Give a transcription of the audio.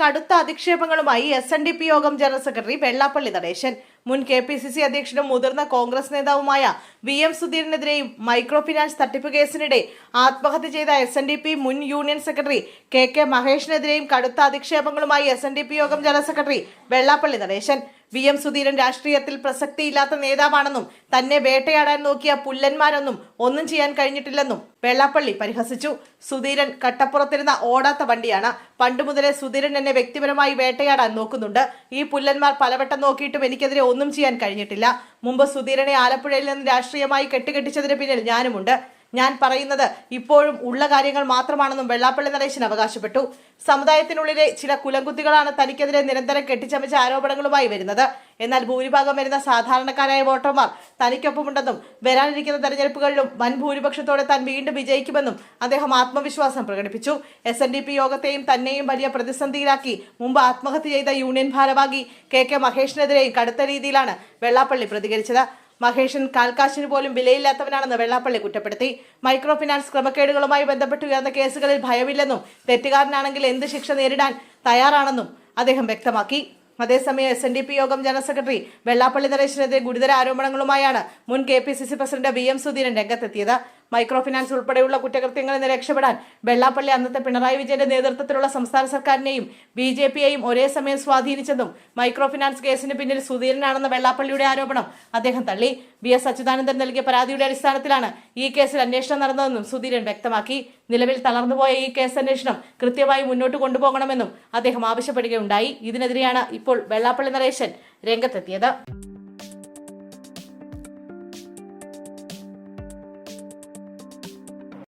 കടുത്ത അധിക്ഷേപങ്ങളുമായി SNDP യോഗം general secretary Vellappally Natesan. മുൻ KPCC അധ്യക്ഷനും മുതിർന്ന കോൺഗ്രസ് നേതാവുമായ VM സുധീരനെതിരെയും മൈക്രോ ഫിനാൻസ് തട്ടിപ്പ് കേസിനിടെ ആത്മഹത്യ ചെയ്ത SNDP മുൻ യൂണിയൻ സെക്രട്ടറി KK മഹേഷിനെതിരെയും കടുത്ത അധിക്ഷേപങ്ങളുമായി SNDP യോഗം general secretary Vellappally Natesan. VM Sudheeran രാഷ്ട്രീയത്തിൽ പ്രസക്തിയില്ലാത്ത നേതാവാണെന്നും തന്നെ വേട്ടയാടാൻ നോക്കിയ പുല്ലന്മാരൊന്നും ഒന്നും ചെയ്യാൻ കഴിഞ്ഞിട്ടില്ലെന്നും വെള്ളാപ്പള്ളി പരിഹസിച്ചു. സുധീരൻ കട്ടപ്പുറത്തിരുന്ന ഓടാത്ത വണ്ടിയാണ്. പണ്ടുമുതലേ സുധീരൻ എന്നെ വ്യക്തിപരമായി വേട്ടയാടാൻ നോക്കുന്നുണ്ട്. ഈ പുല്ലന്മാർ പലവട്ടം നോക്കിയിട്ടും എനിക്കെതിരെ ഒന്നും ചെയ്യാൻ കഴിഞ്ഞിട്ടില്ല. മുമ്പ് സുധീരനെ ആലപ്പുഴയിൽ നിന്ന് രാഷ്ട്രീയമായി കെട്ടുകെട്ടിച്ചതിന് പിന്നിൽ ഞാനുമുണ്ട്. ഞാൻ പറയുന്നത് ഇപ്പോഴും ഉള്ള കാര്യങ്ങൾ മാത്രമാണെന്നും വെള്ളാപ്പള്ളി നടേശൻ അവകാശപ്പെട്ടു. സമുദായത്തിനുള്ളിലെ ചില കുലംകുത്തികളാണ് തനിക്കെതിരെ നിരന്തരം കെട്ടിച്ചമച്ച ആരോപണങ്ങളുമായി വരുന്നത്. എന്നാൽ ഭൂരിഭാഗം വരുന്ന സാധാരണക്കാരായ വോട്ടർമാർ തനിക്കൊപ്പമുണ്ടെന്നും വരാനിരിക്കുന്ന തെരഞ്ഞെടുപ്പുകളിലും വൻ ഭൂരിപക്ഷത്തോടെ താൻ വീണ്ടും വിജയിക്കുമെന്നും അദ്ദേഹം ആത്മവിശ്വാസം പ്രകടിപ്പിച്ചു. SNDP യോഗത്തെയും തന്നെയും വലിയ പ്രതിസന്ധിയിലാക്കി മുമ്പ് ആത്മഹത്യ ചെയ്ത യൂണിയൻ ഭാരവാഹി KK മഹേഷിനെതിരെയും കടുത്ത രീതിയിലാണ് വെള്ളാപ്പള്ളി പ്രതികരിച്ചത്. മഹേഷൻ കാൽക്കാശിന് പോലും വിലയില്ലാത്തവനാണെന്ന് വെള്ളാപ്പള്ളി കുറ്റപ്പെടുത്തി. മൈക്രോ ഫിനാൻസ് ക്രമക്കേടുകളുമായി ബന്ധപ്പെട്ട് ഉയർന്ന കേസുകളിൽ ഭയമില്ലെന്നും തെറ്റുകാരനാണെങ്കിൽ എന്ത് ശിക്ഷ നേരിടാൻ തയ്യാറാണെന്നും അദ്ദേഹം വ്യക്തമാക്കി. അതേസമയം SNDP യോഗം ജനറൽ സെക്രട്ടറി വെള്ളാപ്പള്ളി നടേശനെതിരെ ഗുരുതര ആരോപണങ്ങളുമായാണ് മുൻ KPCC പ്രസിഡന്റ് VM സുധീരൻ രംഗത്തെത്തിയത്. മൈക്രോ ഫിനാൻസ് ഉൾപ്പെടെയുള്ള കുറ്റകൃത്യങ്ങളിൽ നിന്ന് രക്ഷപ്പെടാൻ വെള്ളാപ്പള്ളി അന്നത്തെ പിണറായി വിജയന്റെ നേതൃത്വത്തിലുള്ള സംസ്ഥാന സർക്കാരിനെയും BJPയെയും ഒരേ സമയം സ്വാധീനിച്ചെന്നും മൈക്രോ ഫിനാൻസ് കേസിന് പിന്നിൽ സുധീരനാണെന്ന വെള്ളാപ്പള്ളിയുടെ ആരോപണം അദ്ദേഹം തള്ളി. VS അച്യുതാനന്ദൻ നൽകിയ പരാതിയുടെ അടിസ്ഥാനത്തിലാണ് ഈ കേസിൽ അന്വേഷണം നടന്നതെന്നും സുധീരൻ വ്യക്തമാക്കി. നിലവിൽ തളർന്നുപോയ ഈ കേസ് അന്വേഷണം കൃത്യമായി മുന്നോട്ട് കൊണ്ടുപോകണമെന്നും അദ്ദേഹം ആവശ്യപ്പെടുകയുണ്ടായി. ഇതിനെതിരെയാണ് ഇപ്പോൾ വെള്ളാപ്പള്ളി നടേശൻ രംഗത്തെത്തിയത്.